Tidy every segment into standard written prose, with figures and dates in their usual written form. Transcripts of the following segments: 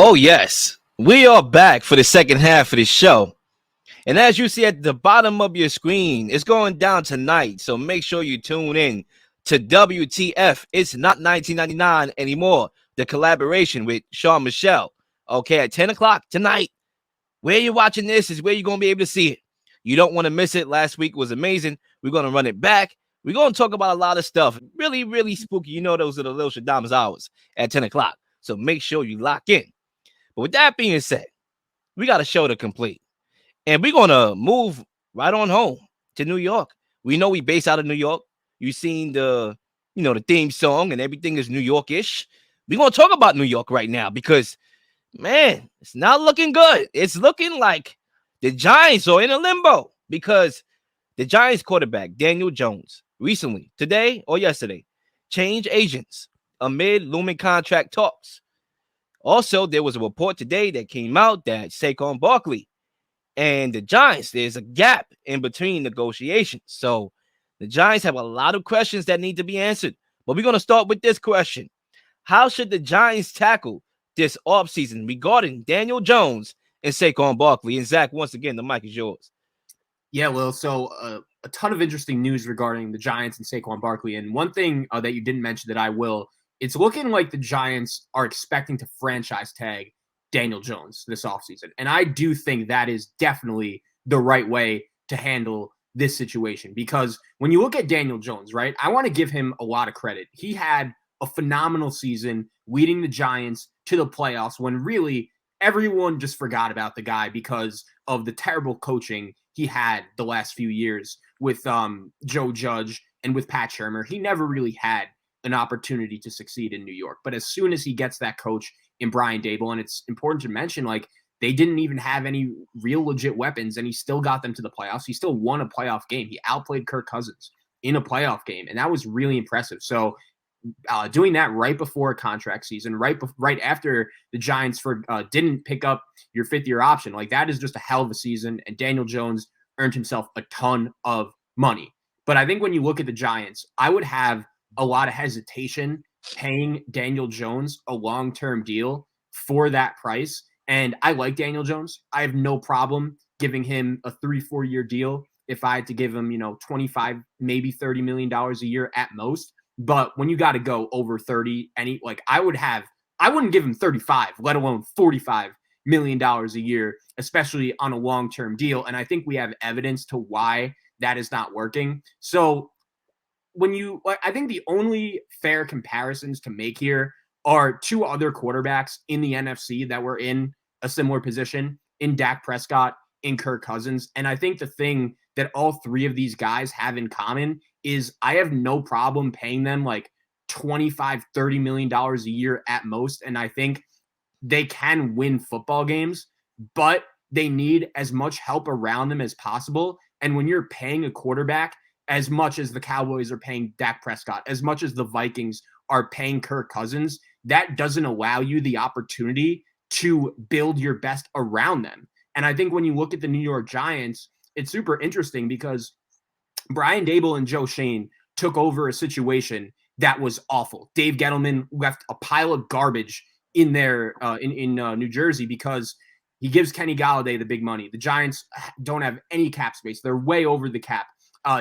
Oh, yes. We are back for the second half of the show. And as you see at the bottom of your screen, it's going down tonight. So make sure you tune in to WTF. It's not 1999 anymore. The collaboration with Sean Michelle. Okay, at 10 o'clock tonight. Where you're watching this is where you're going to be able to see it. You don't want to miss it. Last week was amazing. We're going to run it back. We're going to talk about a lot of stuff. Really, really spooky. You know those are the Lil Shadam's hours at 10 o'clock. So make sure you lock in. But with that being said, we got a show to complete. And we're going to move right on home to New York. We know we base out of New York. You've seen the theme song and everything is New York-ish. We're going to talk about New York right now because, man, it's not looking good. It's looking like the Giants are in a limbo because the Giants quarterback, Daniel Jones, recently, today or yesterday, changed agents amid looming contract talks. Also, there was a report today that came out that Saquon Barkley and the Giants, there's a gap in between negotiations. So the Giants have a lot of questions that need to be answered. But we're going to start with this question. How should the Giants tackle this offseason regarding Daniel Jones and Saquon Barkley? And Zach, once again, the mic is yours. Yeah, well, so a ton of interesting news regarding the Giants and Saquon Barkley. And one thing that you didn't mention that I will, it's looking like the Giants are expecting to franchise tag Daniel Jones this offseason. And I do think that is definitely the right way to handle this situation. Because when you look at Daniel Jones, right, I want to give him a lot of credit. He had a phenomenal season leading the Giants to the playoffs when really everyone just forgot about the guy because of the terrible coaching he had the last few years with Joe Judge and with Pat Shermer. He never really had an opportunity to succeed in New York. But as soon as he gets that coach in Brian Daboll, and it's important to mention, like, they didn't even have any real legit weapons, and he still got them to the playoffs. He still won a playoff game. He outplayed Kirk Cousins in a playoff game, and that was really impressive. So doing that right before a contract season, right after the Giants didn't pick up your fifth-year option, like, that is just a hell of a season, and Daniel Jones earned himself a ton of money. But I think when you look at the Giants, I would have a lot of hesitation paying Daniel Jones a long-term deal for that price. And I like Daniel Jones. I have no problem giving him a 3-4 year deal if I had to give him, 25, maybe $30 million a year at most. But when you got to go over 30, I wouldn't give him 35, let alone $45 million a year, especially on a long-term deal. And I think we have evidence to why that is not working. So I think the only fair comparisons to make here are two other quarterbacks in the NFC that were in a similar position, in Dak Prescott, in Kirk Cousins. And I think the thing that all three of these guys have in common is I have no problem paying them like $25, $30 million a year at most. And I think they can win football games, but they need as much help around them as possible. And when you're paying a quarterback as much as the Cowboys are paying Dak Prescott, as much as the Vikings are paying Kirk Cousins, that doesn't allow you the opportunity to build your best around them. And I think when you look at the New York Giants, it's super interesting because Brian Daboll and Joe Schoen took over a situation that was awful. Dave Gettleman left a pile of garbage in there in New Jersey because he gives Kenny Galladay the big money. The Giants don't have any cap space. They're way over the cap.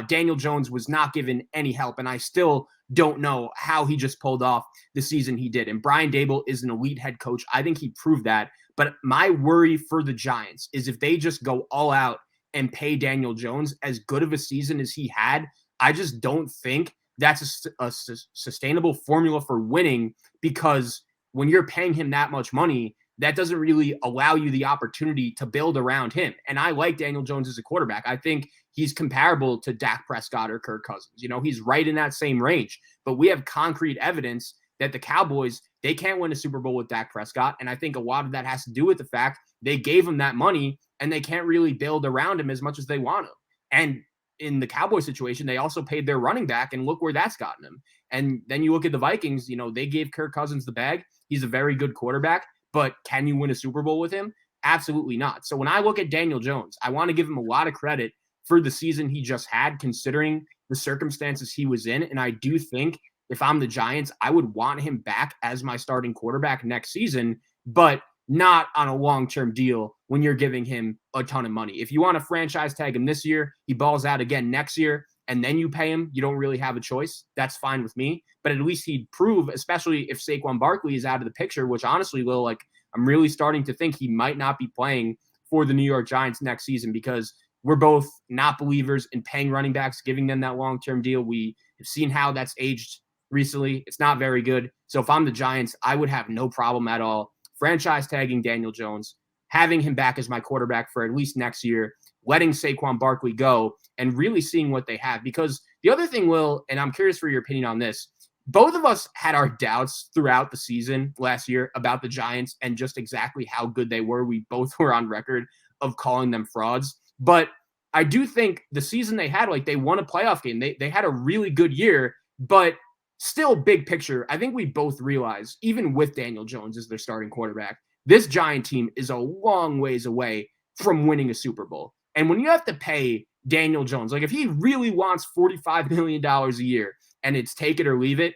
Daniel Jones was not given any help, and I still don't know how he just pulled off the season he did. And Brian Daboll is an elite head coach. I think he proved that. But my worry for the Giants is if they just go all out and pay Daniel Jones as good of a season as he had, I just don't think that's a sustainable formula for winning, because when you're paying him that much money, that doesn't really allow you the opportunity to build around him. And I like Daniel Jones as a quarterback. I think he's comparable to Dak Prescott or Kirk Cousins. He's right in that same range. But we have concrete evidence that the Cowboys, they can't win a Super Bowl with Dak Prescott. And I think a lot of that has to do with the fact they gave him that money and they can't really build around him as much as they want to. And in the Cowboy situation, they also paid their running back, and look where that's gotten them. And then you look at the Vikings, they gave Kirk Cousins the bag. He's a very good quarterback. But can you win a Super Bowl with him? Absolutely not. So when I look at Daniel Jones, I want to give him a lot of credit for the season he just had, considering the circumstances he was in. And I do think if I'm the Giants, I would want him back as my starting quarterback next season. But not on a long-term deal when you're giving him a ton of money. If you want to franchise tag him this year, he balls out again next year, and then you pay him, you don't really have a choice. That's fine with me. But at least he'd prove, especially if Saquon Barkley is out of the picture, which honestly, Will, like, I'm really starting to think he might not be playing for the New York Giants next season because we're both not believers in paying running backs, giving them that long-term deal. We have seen how that's aged recently. It's not very good. So if I'm the Giants, I would have no problem at all franchise tagging Daniel Jones, having him back as my quarterback for at least next year, letting Saquon Barkley go, and really seeing what they have. Because the other thing, Will, and I'm curious for your opinion on this, both of us had our doubts throughout the season last year about the Giants and just exactly how good they were. We both were on record of calling them frauds. But I do think the season they had, like, they won a playoff game. They had a really good year, but still, big picture, I think we both realize, even with Daniel Jones as their starting quarterback, this Giant team is a long ways away from winning a Super Bowl. And when you have to pay Daniel Jones, like if he really wants $45 million a year and it's take it or leave it,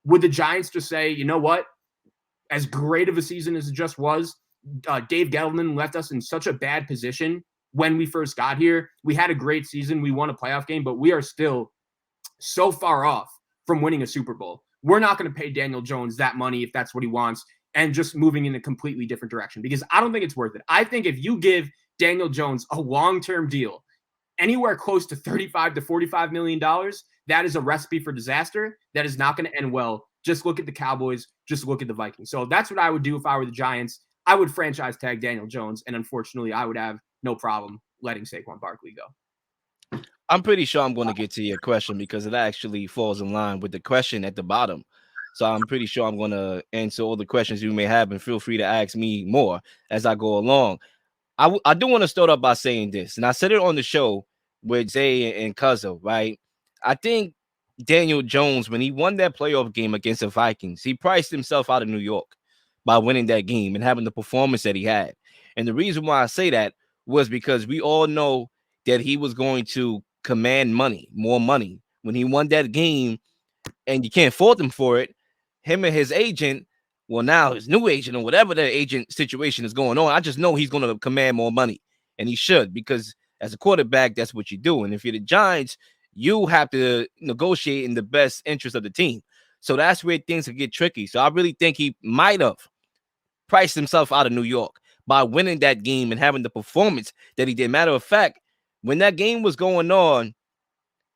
would the Giants just say, you know what? As great of a season as it just was, Dave Gettleman left us in such a bad position when we first got here. We had a great season. We won a playoff game, but we are still so far off from winning a Super Bowl. We're not going to pay Daniel Jones that money if that's what he wants and just moving in a completely different direction because I don't think it's worth it. I think if you give Daniel Jones a long-term deal anywhere close to $35 to $45 million, that is a recipe for disaster. That is not going to end well. Just look at the Cowboys. Just look at the Vikings. So that's what I would do if I were the Giants. I would franchise tag Daniel Jones, and unfortunately, I would have no problem letting Saquon Barkley go. I'm pretty sure I'm going to get to your question because it actually falls in line with the question at the bottom. So I'm pretty sure I'm going to answer all the questions you may have, and feel free to ask me more as I go along. I do want to start off by saying this, and I said it on the show with Zay and Cuzzo, right? I think Daniel Jones, when he won that playoff game against the Vikings, he priced himself out of New York by winning that game and having the performance that he had. And the reason why I say that was because we all know that he was going to command money, more money. When he won that game, and you can't fault him for it, him and his agent, well, now his new agent or whatever the agent situation is going on, I just know he's going to command more money, and he should, because as a quarterback, that's what you do. And if you're the Giants, you have to negotiate in the best interest of the team. So that's where things can get tricky. So I really think he might have priced himself out of New York by winning that game and having the performance that he did. Matter of fact, when that game was going on,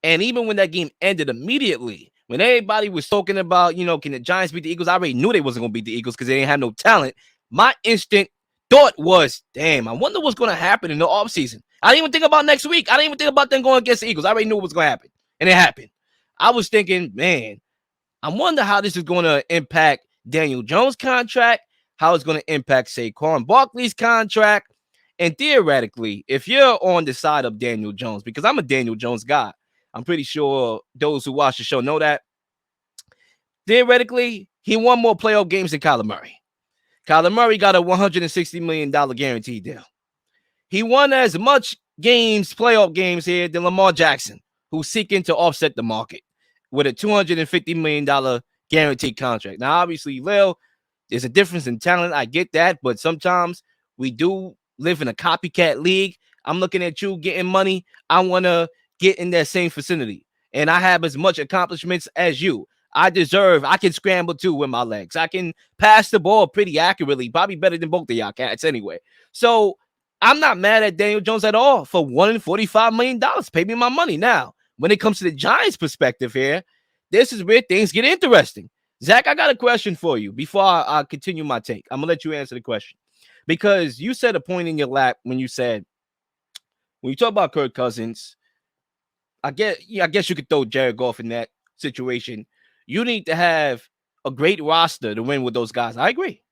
and even when that game ended immediately, when everybody was talking about, can the Giants beat the Eagles? I already knew they wasn't going to beat the Eagles because they didn't have no talent. My instant thought was, damn, I wonder what's going to happen in the offseason. I didn't even think about next week. I didn't even think about them going against the Eagles. I already knew what was going to happen, and it happened. I was thinking, man, I wonder how this is going to impact Daniel Jones' contract, how it's going to impact Saquon Barkley's contract. And theoretically, if you're on the side of Daniel Jones, because I'm a Daniel Jones guy, I'm pretty sure those who watch the show know that. Theoretically, he won more playoff games than Kyler Murray. Kyler Murray got a $160 million guarantee deal. He won as much playoff games here than Lamar Jackson, who's seeking to offset the market with a $250 million guaranteed contract. Now, obviously, Lil, there's a difference in talent. I get that, but sometimes we do live in a copycat league. I'm looking at you getting money. I want to get in that same vicinity, and I have as much accomplishments as you. I can scramble too with my legs. I can pass the ball pretty accurately, probably better than both of y'all cats anyway. So I'm not mad at Daniel Jones at all for wanting $45 million. Pay me my money. Now, when it comes to the Giants' perspective here, this is where things get interesting. Zach, I got a question for you before I continue my take. I'm going to let you answer the question, because you said a point in your lap when you said, when you talk about Kirk Cousins, I guess you could throw Jared Goff in that situation. You need to have a great roster to win with those guys. I agree.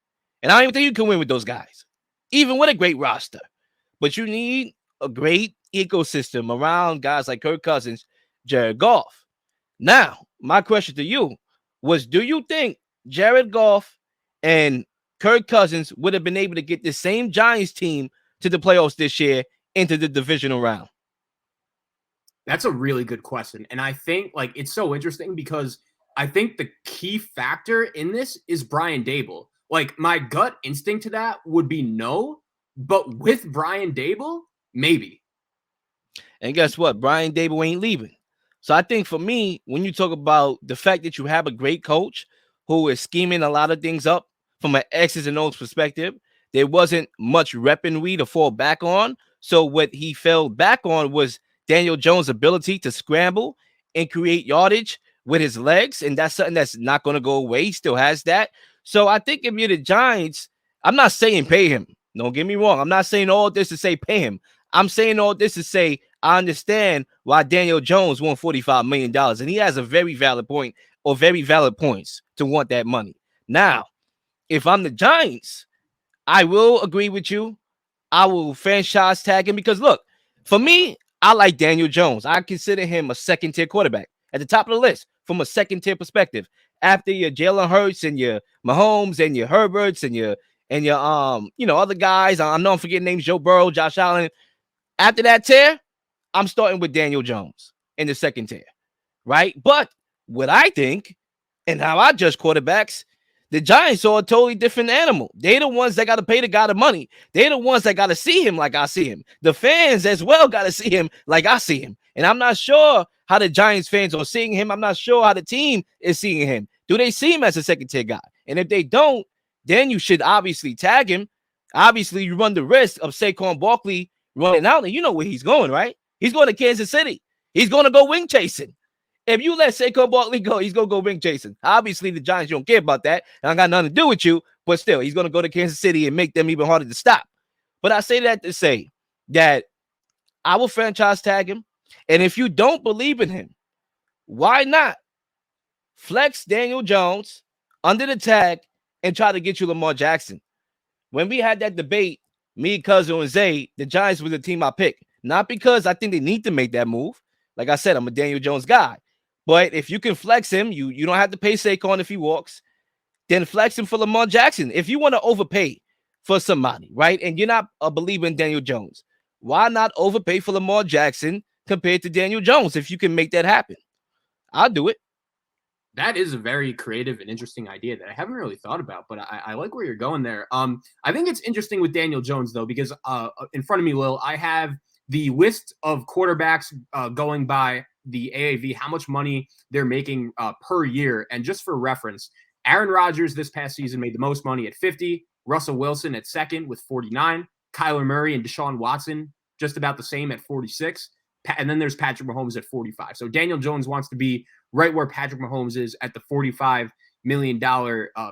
And I don't even think you can win with those guys, even with a great roster. But you need a great ecosystem around guys like Kirk Cousins, Jared Goff. Now, my question to you was, do you think Jared Goff and Kirk Cousins would have been able to get the same Giants team to the playoffs this year into the divisional round? That's a really good question. And I think it's so interesting because I think the key factor in this is Brian Dable. Like, my gut instinct to that would be no, but with Brian Daboll, maybe. And guess what? Brian Daboll ain't leaving. So I think for me, when you talk about the fact that you have a great coach who is scheming a lot of things up from an X's and O's perspective, there wasn't much weaponry to fall back on. So what he fell back on was Daniel Jones' ability to scramble and create yardage with his legs. And that's something that's not going to go away. He still has that. So I think if you're the Giants, I'm not saying pay him. Don't get me wrong. I'm not saying all this to say pay him. I'm saying all this to say I understand why Daniel Jones won $45 million. And he has a very valid point or very valid points to want that money. Now, if I'm the Giants, I will agree with you. I will franchise tag him because, look, for me, I like Daniel Jones. I consider him a second-tier quarterback at the top of the list from a second-tier perspective. After your Jalen Hurts and your Mahomes and your Herberts and your other guys, I know I'm forgetting names, Joe Burrow, Josh Allen. After that tier, I'm starting with Daniel Jones in the second tier, right? But what I think and how I judge quarterbacks, the Giants are a totally different animal. They're the ones that got to pay the guy the money. They're the ones that got to see him like I see him. The fans as well got to see him like I see him. And I'm not sure how the Giants fans are seeing him. I'm not sure how the team is seeing him. Do they see him as a second tier guy? And if they don't, then you should obviously tag him. Obviously, you run the risk of Saquon Barkley running out, and you know where he's going, right? He's going to Kansas City. He's going to go wing chasing. If you let Saquon Barkley go, he's going to go wing chasing. Obviously, the Giants don't care about that. And I got nothing to do with you, but still, he's going to go to Kansas City and make them even harder to stop. But I say that to say that I will franchise tag him. And if you don't believe in him, why not flex Daniel Jones under the tag and try to get you Lamar Jackson? When we had that debate, me, Cousin, and Zay, the Giants were the team I picked. Not because I think they need to make that move. Like I said, I'm a Daniel Jones guy. But if you can flex him, you don't have to pay Saquon if he walks. Then flex him for Lamar Jackson. If you want to overpay for somebody, right, and you're not a believer in Daniel Jones, why not overpay for Lamar Jackson compared to Daniel Jones if you can make that happen? I'll do it. That is a very creative and interesting idea that I haven't really thought about, but I like where you're going there. I think it's interesting with Daniel Jones, though, because in front of me, Lil, I have the list of quarterbacks going by the AAV, how much money they're making per year. And just for reference, Aaron Rodgers this past season made the most money at 50, Russell Wilson at second with 49, Kyler Murray and Deshaun Watson just about the same at 46. And then there's Patrick Mahomes at 45. So Daniel Jones wants to be right where Patrick Mahomes is at the $45 million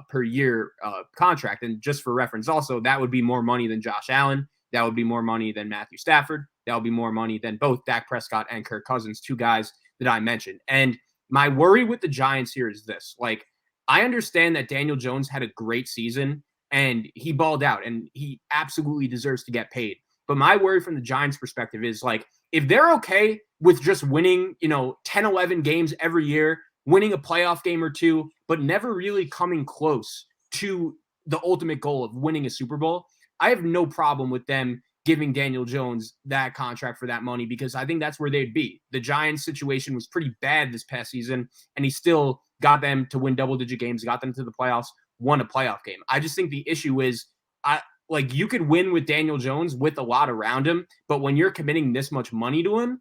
per year contract. And just for reference, also, that would be more money than Josh Allen. That would be more money than Matthew Stafford. That would be more money than both Dak Prescott and Kirk Cousins, two guys that I mentioned. And my worry with the Giants here is this. Like, I understand that Daniel Jones had a great season and he balled out and he absolutely deserves to get paid. But my worry from the Giants' perspective is, like, if they're okay with just winning, 10, 11 games every year, winning a playoff game or two, but never really coming close to the ultimate goal of winning a Super Bowl, I have no problem with them giving Daniel Jones that contract for that money, because I think that's where they'd be. The Giants' situation was pretty bad this past season, and he still got them to win double-digit games, got them to the playoffs, won a playoff game. I just think the issue is, you could win with Daniel Jones with a lot around him, but when you're committing this much money to him,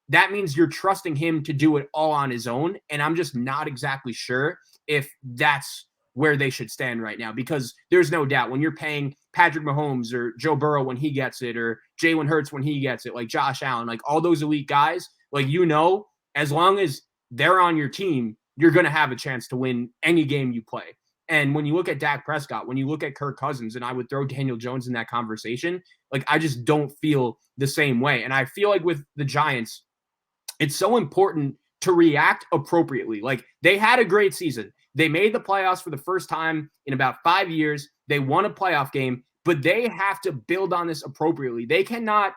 that means you're trusting him to do it all on his own. And I'm just not exactly sure if that's where they should stand right now, because there's no doubt when you're paying Patrick Mahomes or Joe Burrow when he gets it, or Jalen Hurts when he gets it, like Josh Allen, like all those elite guys, as long as they're on your team, you're going to have a chance to win any game you play. And when you look at Dak Prescott, when you look at Kirk Cousins, and I would throw Daniel Jones in that conversation, I just don't feel the same way. And I feel like with the Giants, it's so important to react appropriately. Like, they had a great season. They made the playoffs for the first time in about 5 years. They won a playoff game, but they have to build on this appropriately. They cannot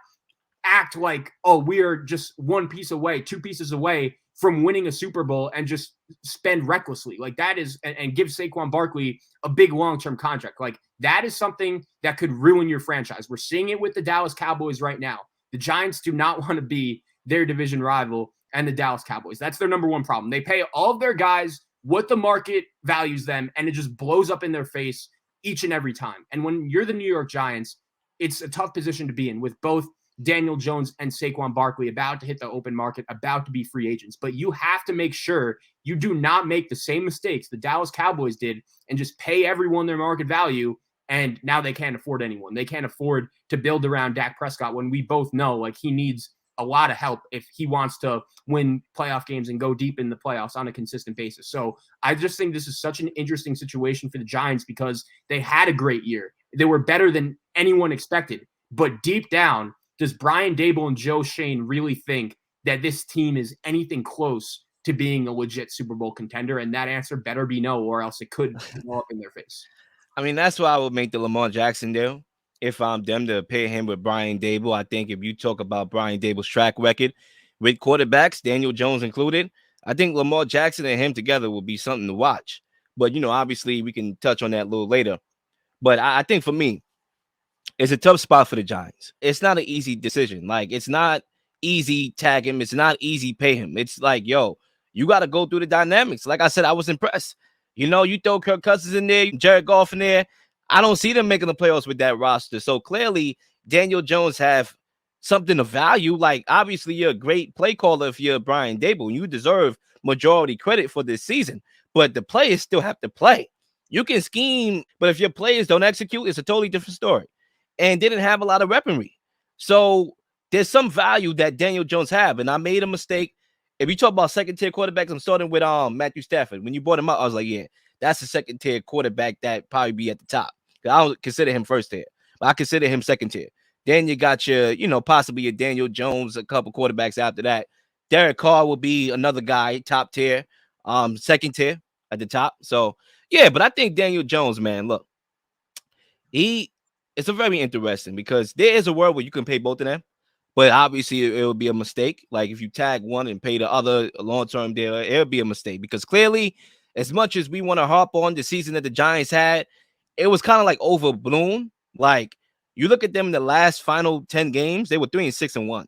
act like, oh, we are just one piece away, two pieces away from winning a Super Bowl and just spend recklessly. Like, that is, and give Saquon Barkley a big long-term contract. Like, that is something that could ruin your franchise. We're seeing it with the Dallas Cowboys right now. The Giants do not want to be their division rival and the Dallas Cowboys. That's their number one problem. They pay all of their guys what the market values them, and it just blows up in their face each and every time. And when you're the New York Giants, it's a tough position to be in with both Daniel Jones and Saquon Barkley about to hit the open market, about to be free agents. But you have to make sure you do not make the same mistakes the Dallas Cowboys did and just pay everyone their market value, and now they can't afford anyone. They can't afford to build around Dak Prescott when we both know like he needs a lot of help if he wants to win playoff games and go deep in the playoffs on a consistent basis. So I just think this is such an interesting situation for the Giants because they had a great year. They were better than anyone expected. But deep down, does Brian Daboll and Joe Shane really think that this team is anything close to being a legit Super Bowl contender? And that answer better be no, or else it could blow up in their face. I mean, that's why I would make the Lamar Jackson deal if I'm them to pair him with Brian Daboll. I think if you talk about Brian Daboll's track record with quarterbacks, Daniel Jones included, I think Lamar Jackson and him together will be something to watch. But, obviously we can touch on that a little later. But I think for me, it's a tough spot for the Giants. It's not an easy decision. Like, it's not easy tag him. It's not easy pay him. It's like, yo, you got to go through the dynamics. Like I said, I was impressed. You throw Kirk Cousins in there, Jared Goff in there. I don't see them making the playoffs with that roster. So clearly, Daniel Jones have something of value. Like, obviously, you're a great play caller if you're Brian Daboll. You deserve majority credit for this season. But the players still have to play. You can scheme, but if your players don't execute, it's a totally different story. And didn't have a lot of weaponry. So there's some value that Daniel Jones have. And I made a mistake. If you talk about second-tier quarterbacks, I'm starting with Matthew Stafford. When you brought him up, I was like, yeah, that's a second-tier quarterback that probably be at the top. I don't consider him first tier, but I consider him second tier. Then you got your, possibly your Daniel Jones, a couple quarterbacks after that. Derek Carr will be another guy, top tier, second tier at the top. So, yeah, but I think Daniel Jones, man, look, it's a very interesting because there is a world where you can pay both of them. But obviously, it would be a mistake. Like if you tag one and pay the other a long-term deal, it would be a mistake because clearly, as much as we want to harp on the season that the Giants had, it was kind of like overblown. Like you look at them in the last final 10 games, they were 3-6-1.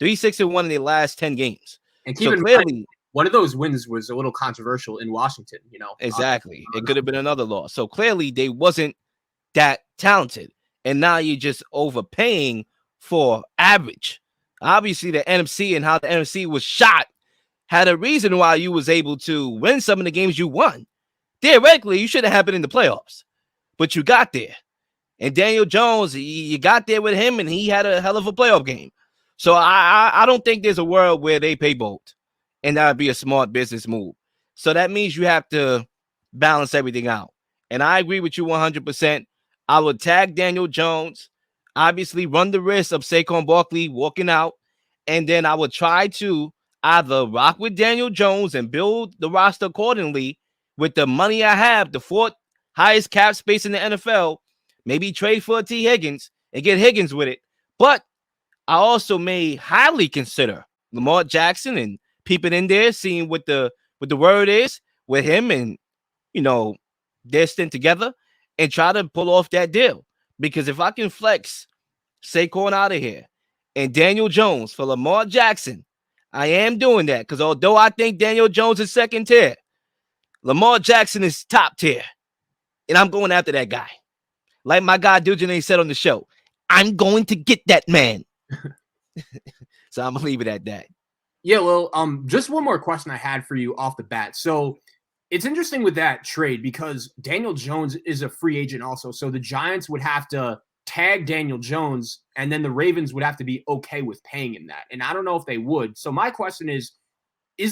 3-6-1 in their last 10 games. And keep in mind, one of those wins was a little controversial in Washington, Exactly. It could have been another loss. So clearly they wasn't that talented. And now you're just overpaying for average. Obviously, the NFC and how the NFC was shot had a reason why you was able to win some of the games you won. Theoretically, you should have happened in the playoffs, but you got there. And Daniel Jones, you got there with him, and he had a hell of a playoff game. So I don't think there's a world where they pay both, and that would be a smart business move. So that means you have to balance everything out. And I agree with you 100%. I would tag Daniel Jones, obviously run the risk of Saquon Barkley walking out, and then I would try to either rock with Daniel Jones and build the roster accordingly with the money I have, the fourth highest cap space in the NFL, maybe trade for T. Higgins and get Higgins with it. But I also may highly consider Lamar Jackson and peeping in there, seeing what the word is with him and, their stint together and try to pull off that deal. Because if I can flex Saquon out of here and Daniel Jones for Lamar Jackson, I am doing that. Because although I think Daniel Jones is second tier, Lamar Jackson is top tier. And I'm going after that guy. Like my guy Dujane said on the show, I'm going to get that man. So I'm going to leave it at that. Yeah, well, just one more question I had for you off the bat. So it's interesting with that trade because Daniel Jones is a free agent also. So the Giants would have to tag Daniel Jones, and then the Ravens would have to be okay with paying him that. And I don't know if they would. So my question is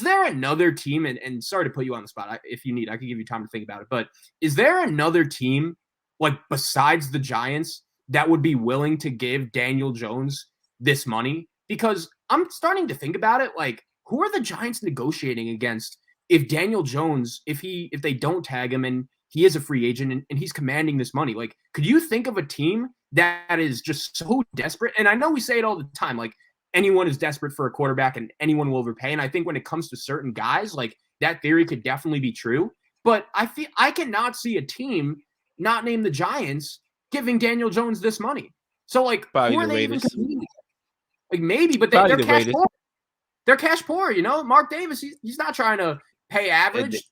there another team, and sorry to put you on the spot. If you need, I can give you time to think about it. But is there another team, like besides the Giants, that would be willing to give Daniel Jones this money? Because I'm starting to think about it. Like, who are the Giants negotiating against if Daniel Jones, if they don't tag him and he is a free agent and he's commanding this money? Like, could you think of a team that is just so desperate? And I know we say it all the time, like anyone is desperate for a quarterback and anyone will overpay. And I think when it comes to certain guys, like that theory could definitely be true. But I cannot see a team not named the Giants giving Daniel Jones this money. So like, probably who are the they Raiders. even competing with? Like maybe, but they're cash poor. They're cash poor, Mark Davis, he's not trying to pay average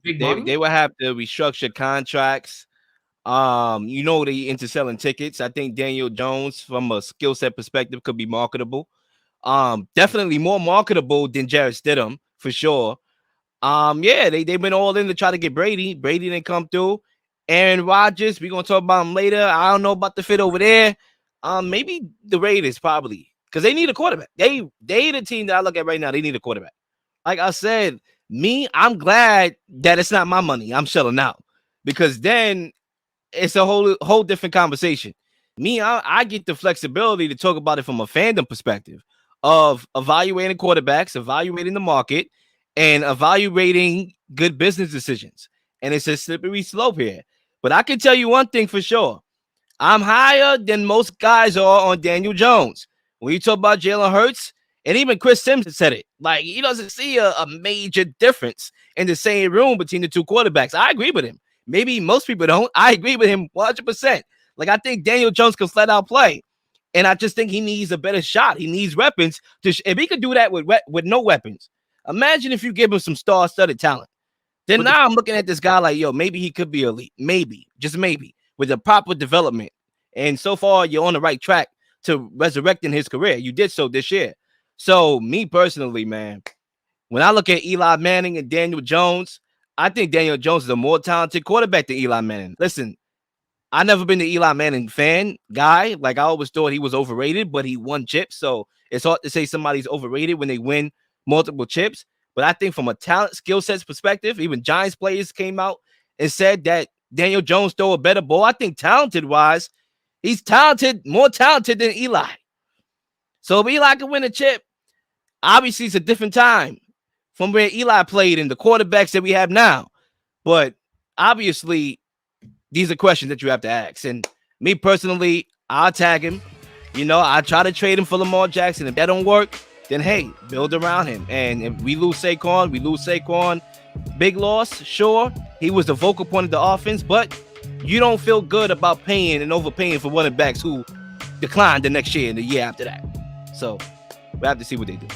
big money. They would have to restructure contracts. They into selling tickets. I think Daniel Jones, from a skill set perspective, could be marketable. Definitely more marketable than Jarrett Stidham for sure. Yeah, they went all in to try to get Brady. Brady didn't come through. Aaron Rodgers, we're gonna talk about him later. I don't know about the fit over there. Maybe the Raiders probably because they need a quarterback. They the team that I look at right now. They need a quarterback. Like I said, I'm glad that it's not my money. I'm shelling out because then it's a whole different conversation. I get the flexibility to talk about it from a fandom perspective of evaluating quarterbacks, evaluating the market, and evaluating good business decisions. And it's a slippery slope here. But I can tell you one thing for sure. I'm higher than most guys are on Daniel Jones. When you talk about Jalen Hurts, and even Chris Sims said it, like he doesn't see a major difference in the same room between the two quarterbacks. I agree with him. Maybe most people don't. I agree with him 100%. Like I think Daniel Jones can flat out play, and I just think he needs a better shot. He needs weapons. If he could do that with no weapons, imagine if you give him some star-studded talent. Then now I'm looking at this guy like, yo, maybe he could be elite. Maybe, just maybe, with the proper development. And so far, you're on the right track to resurrecting his career. You did so this year. So me personally, man, when I look at Eli Manning and Daniel Jones, I think Daniel Jones is a more talented quarterback than Eli Manning. Listen, I never been an Eli Manning fan guy. Like I always thought he was overrated, but he won chips. So it's hard to say somebody's overrated when they win multiple chips. But I think from a talent skill sets perspective, even Giants players came out and said that Daniel Jones throw a better ball. I think talented wise, he's talented, more talented than Eli. So if Eli can win a chip, obviously it's a different time from where Eli played and the quarterbacks that we have now. But obviously, these are questions that you have to ask. And me personally, I'll tag him. I try to trade him for Lamar Jackson. If that don't work, then hey, build around him. And if we lose Saquon, we lose Saquon. Big loss, sure. He was the vocal point of the offense, but you don't feel good about paying and overpaying for running backs who declined the next year and the year after that. So we have to see what they do.